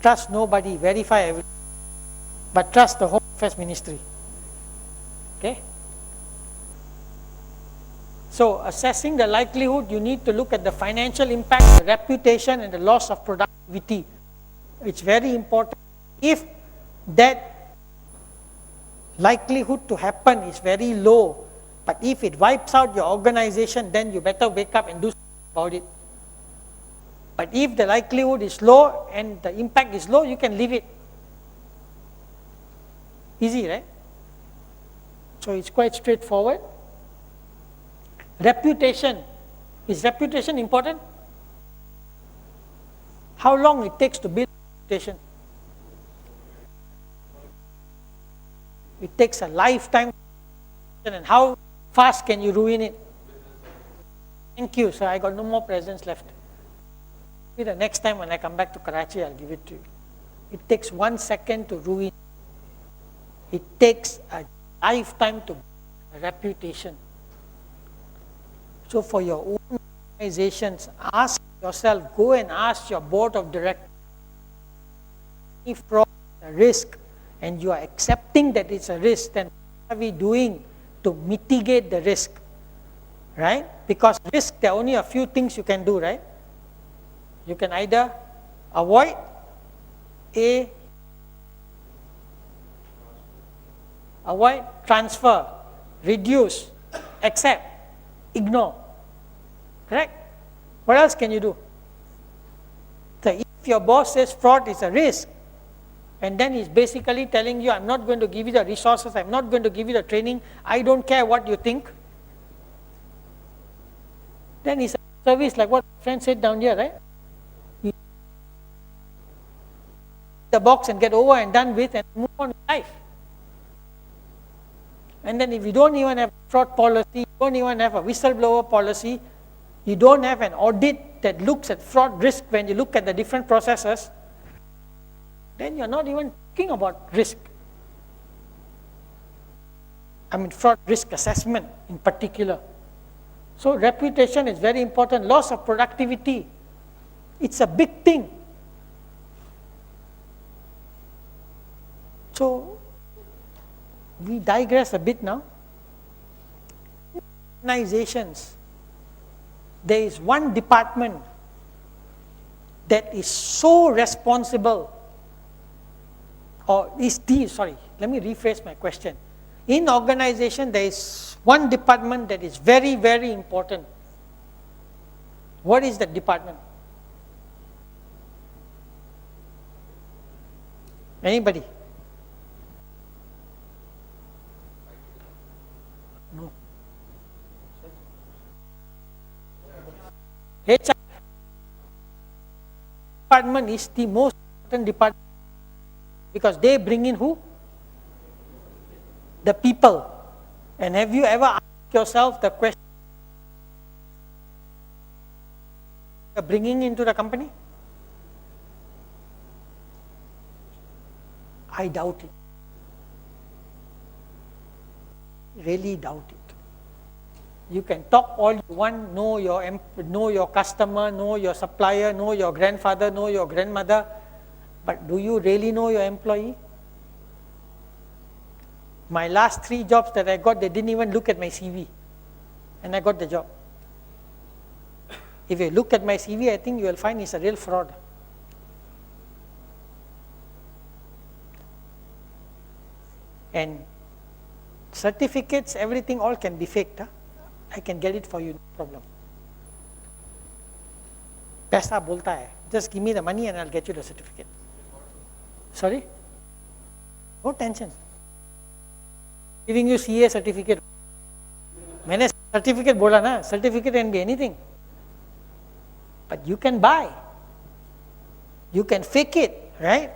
Trust nobody, verify everything, but trust the Home Affairs Ministry. Okay? So, assessing the likelihood, you need to look at the financial impact, the reputation, and the loss of productivity. It's very important. If that likelihood to happen is very low, but if it wipes out your organization, then you better wake up and do something about it. But if the likelihood is low and the impact is low, you can leave it. Easy, right? So it's quite straightforward. Reputation. Is reputation important? How long it takes to build reputation? It takes a lifetime. And how fast can you ruin it? Thank you, sir. I got no more presents left. Maybe the next time when I come back to Karachi, I'll give it to you. It takes 1 second to ruin. It takes a lifetime to build a reputation. So for your own organizations, ask yourself, go and ask your board of directors if fraud is a risk and you are accepting that it's a risk, then what are we doing to mitigate the risk? Right? Because risk, there are only a few things you can do, right? You can either avoid, avoid, transfer, reduce, accept, ignore. Correct? What else can you do? So if your boss says fraud is a risk, and then he's basically telling you, I'm not going to give you the resources, I'm not going to give you the training, I don't care what you think, then it's a service like what my friend said down here, right? You the box and get over and done with and move on with life. And then if you don't even have a fraud policy, you don't even have a whistleblower policy, you don't have an audit that looks at fraud risk when you look at the different processes, then you're not even thinking about risk. I mean fraud risk assessment in particular. So reputation is very important. Loss of productivity, it's a big thing. So we digress a bit now. Organizations, there is one department that is so responsible, or is the, sorry, let me rephrase my question. In organization, there is one department that is very, very important. What is that department? Anybody? No. HR department is the most important department because they bring in who? The people. And have you ever asked yourself the question, you're bringing into the company? I doubt it. Really doubt it. You can talk all you want, know your customer, know your supplier, know your grandfather, know your grandmother, but do you really know your employee? My last 3 jobs that I got, they didn't even look at my CV, and I got the job. If you look at my CV, I think you will find it's a real fraud. And certificates, everything, all can be faked. Huh? I can get it for you, no problem. Paisa bolta hai. Just give me the money and I'll get you the certificate. Sorry? No tension. Giving you CA certificate. मैंने certificate बोला ना, certificate can be anything. But you can buy. You can fake it, right?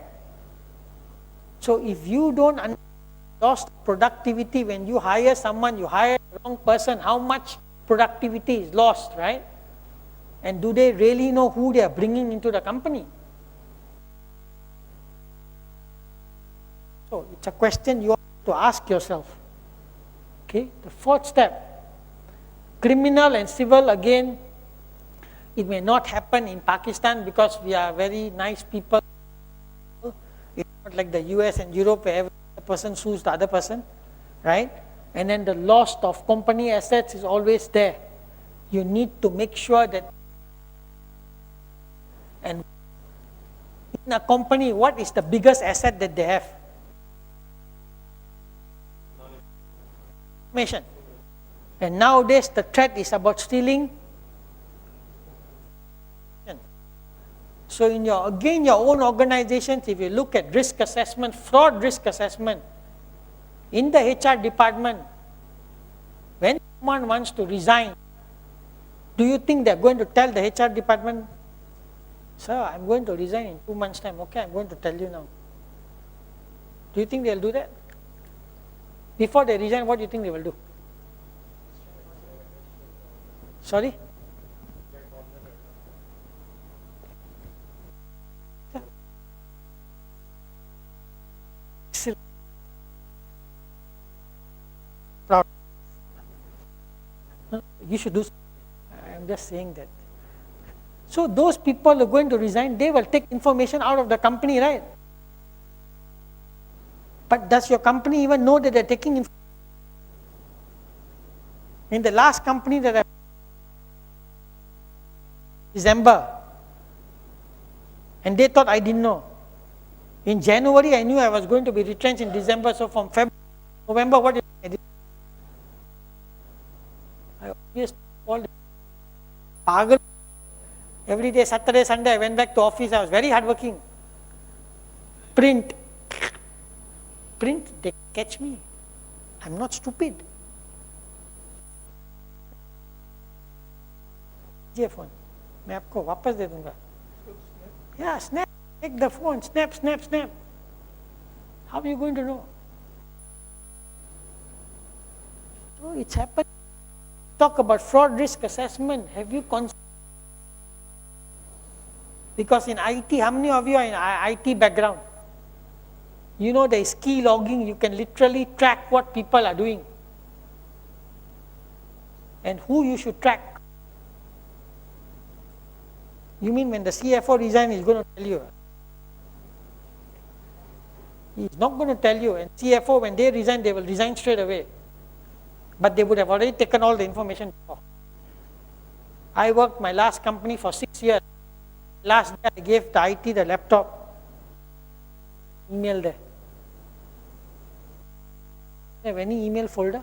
So if you don't understand lost productivity, when you hire someone, you hire the wrong person, how much productivity is lost, right? And do they really know who they are bringing into the company? So it's a question you have to ask yourself. Okay, the 4th step, criminal and civil, again, It may not happen in Pakistan because we are very nice people. It's not like the US and Europe where every person sues the other person, right? And then the loss of company assets is always there. You need to make sure that. And in a company, what is the biggest asset that they have? Information. And nowadays the threat is about stealing. So in your own organizations, if you look at risk assessment, fraud risk assessment, in the HR department, when someone wants to resign, do you think they're going to tell the HR department, sir, I'm going to resign in 2 months' time. Okay, I'm going to tell you now. Do you think they'll do that? Before they resign, what do you think they will do? Sorry? Proud. You should do. I'm just saying that. So those people who are going to resign, they will take information out of the company, right? But does your company even know that they're taking information? In the last company that I December, and they thought I didn't know. In January, I knew I was going to be retrenched in December, so from February, November, what did I do? I always called Pagal. Every day, Saturday, Sunday, I went back to office. I was very hardworking. Print, they catch me. I'm not stupid. phone. मैं आपको वापस दे दूंगा. Yeah, snap. Take the phone. Snap. How are you going to know? So it's happened. Talk about fraud risk assessment. Have you considered? Because in IT, how many of you are in IT background? You know there is key logging. You can literally track what people are doing and who you should track. You mean when the CFO resigns, he's going to tell you? He's not going to tell you. And CFO, when they resign, they will resign straight away. But they would have already taken all the information before. I worked my last company for 6 years. Last day I gave the IT the laptop. Email there. Do you have any email folder?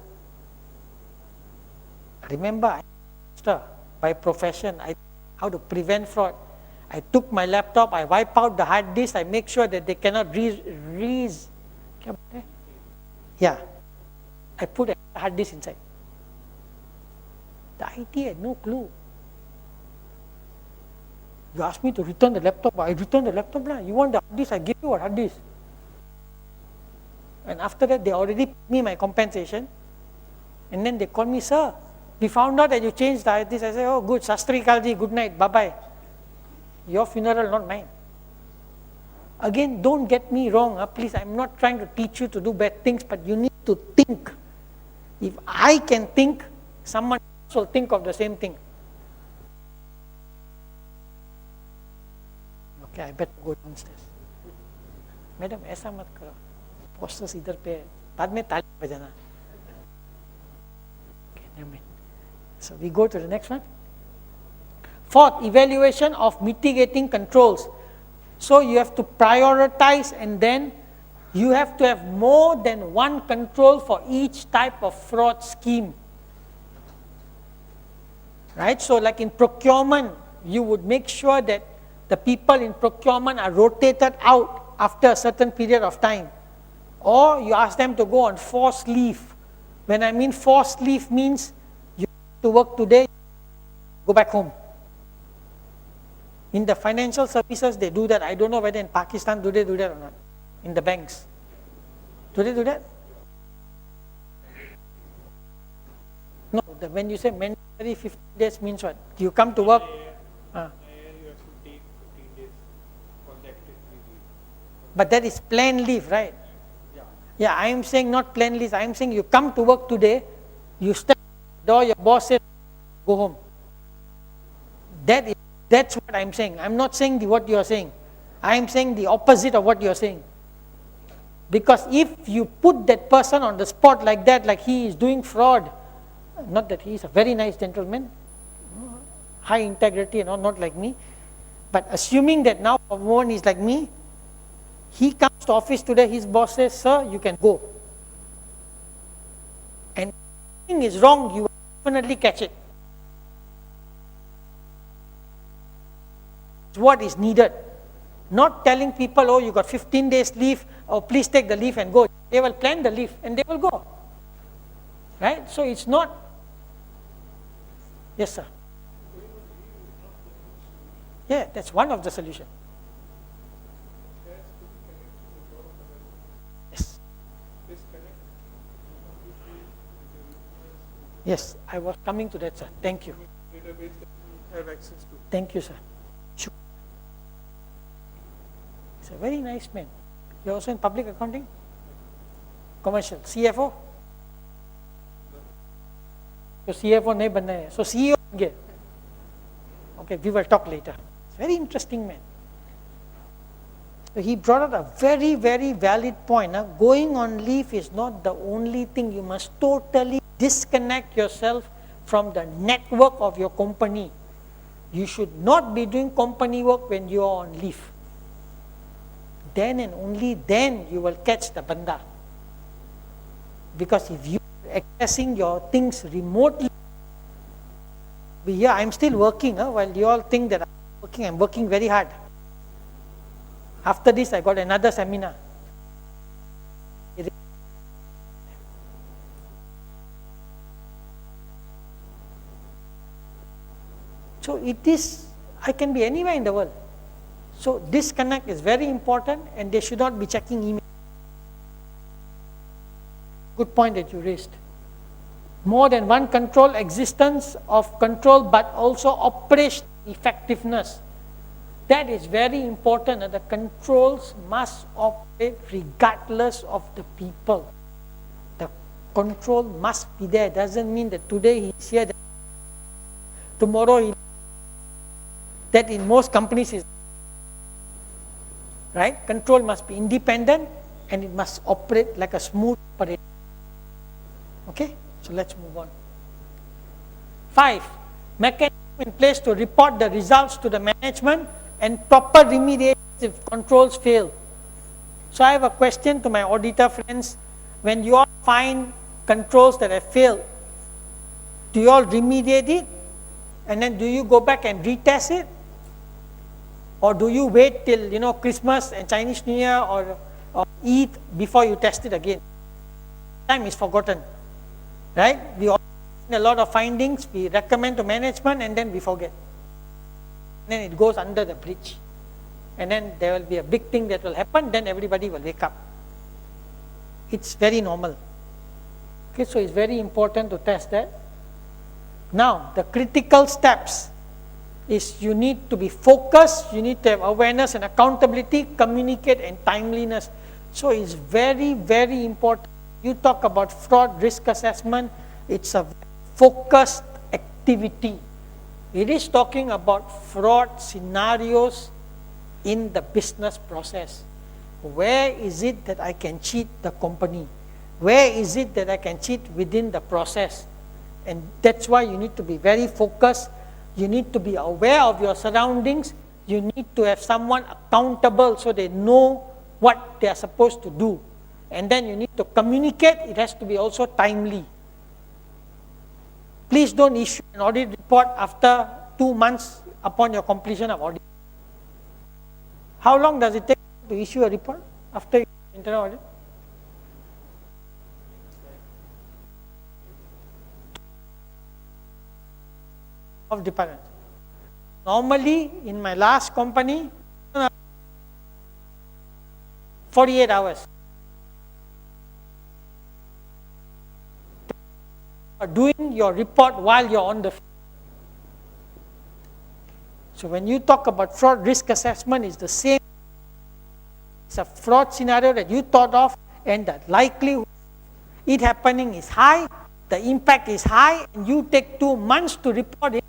Remember, by profession, how to prevent fraud. I took my laptop, I wipe out the hard disk, I make sure that they cannot Yeah. I put a hard disk inside. The IT had no clue. You asked me to return the laptop, I returned the laptop. You want the hard disk, I give you a hard disk. And after that, they already paid me my compensation. And then they called me, sir, we found out that you changed the hard disk. I said, oh good, Sastri Kalji, good night, bye-bye. Your funeral, not mine. Again, don't get me wrong, please, I'm not trying to teach you to do bad things, but you need to think. If I can think, someone else will think of the same thing. Okay, I better go downstairs. Madam, ऐसा मत करो. Posters इधर पे बाद में ताली बजाना. Okay, never mind. So we go to the next one. Fourth, evaluation of mitigating controls. So you have to prioritize, and then you have to have more than one control for each type of fraud scheme. Right? So like in procurement, you would make sure that the people in procurement are rotated out after a certain period of time. Or you ask them to go on forced leave. When I mean forced leave means you have to work today, go back home. In the financial services, they do that. I don't know whether in Pakistan do they do that or not. In the banks. Do they do that? No, when you say mandatory 15 days means what? You come to work. You have to take 15 days consecutively leave. But that is planned leave, right? Yeah, I am saying not planned leave. I am saying you come to work today, you step at the door, your boss says, go home. That is That's what I'm saying. I'm not saying what you are saying. I am saying the opposite of what you are saying. Because if you put that person on the spot like that, like he is doing fraud, not that he is a very nice gentleman, high integrity and all, not like me, but assuming that now a woman is like me, he comes to office today, his boss says, sir, you can go. And if something is wrong, you will definitely catch it. It's what is needed. Not telling people, oh, you got 15 days leave, oh, please take the leave and go. They will plan the leave and they will go. Right? So it's not. Yes, sir. Yeah, that's one of the solutions. Yes. Yes, I was coming to that, sir. Thank you. Database that you have access to. Thank you, sir. Sure. He's a very nice man. You're also in public accounting? Commercial. CFO? So CFO nahi banna hai. So CEO benge. Okay, we will talk later. It's a very interesting man. So he brought out a very, very valid point. Going on leave is not the only thing. You must totally disconnect yourself from the network of your company. You should not be doing company work when you are on leave. Then and only then you will catch the banda. Because if you are accessing your things remotely, here I'm still working, while you all think that I'm working very hard. After this, I got another seminar. So it is, I can be anywhere in the world. So disconnect is very important and they should not be checking email. Good point that you raised. More than one control, existence of control, but also operation effectiveness. That is very important, and the controls must operate regardless of the people. The control must be there. Doesn't mean that today he is here, tomorrow that in most companies is right. Control must be independent and it must operate like a smooth operator. Okay, so let's move on. 5, mechanism in place to report the results to the management and proper remediation if controls fail. So I have a question to my auditor friends. When you all find controls that have failed, do you all remediate it? And then do you go back and retest it? Or do you wait till Christmas and Chinese New Year or Eid before you test it again? Time is forgotten. Right? We all a lot of findings, we recommend to management and then we forget. And then it goes under the bridge. And then there will be a big thing that will happen, then everybody will wake up. It's very normal. Okay, so it's very important to test that. Now, the critical steps is you need to be focused, you need to have awareness and accountability, communicate and timeliness. So it's very, very important. You talk about fraud risk assessment, it's a focused activity. It is talking about fraud scenarios in the business process. Where is it that I can cheat the company? Where is it that I can cheat within the process? And that's why you need to be very focused. You need to be aware of your surroundings. You need to have someone accountable so they know what they are supposed to do. And then you need to communicate. It has to be also timely. Please don't issue an audit report after 2 months upon your completion of audit. How long does it take to issue a report after internal audit? Of department. Normally, in my last company, 48 hours. Doing your report while you're on the field. So when you talk about fraud risk assessment, it's the same. It's a fraud scenario that you thought of, and the likelihood it happening is high, the impact is high, and you take 2 months to report it.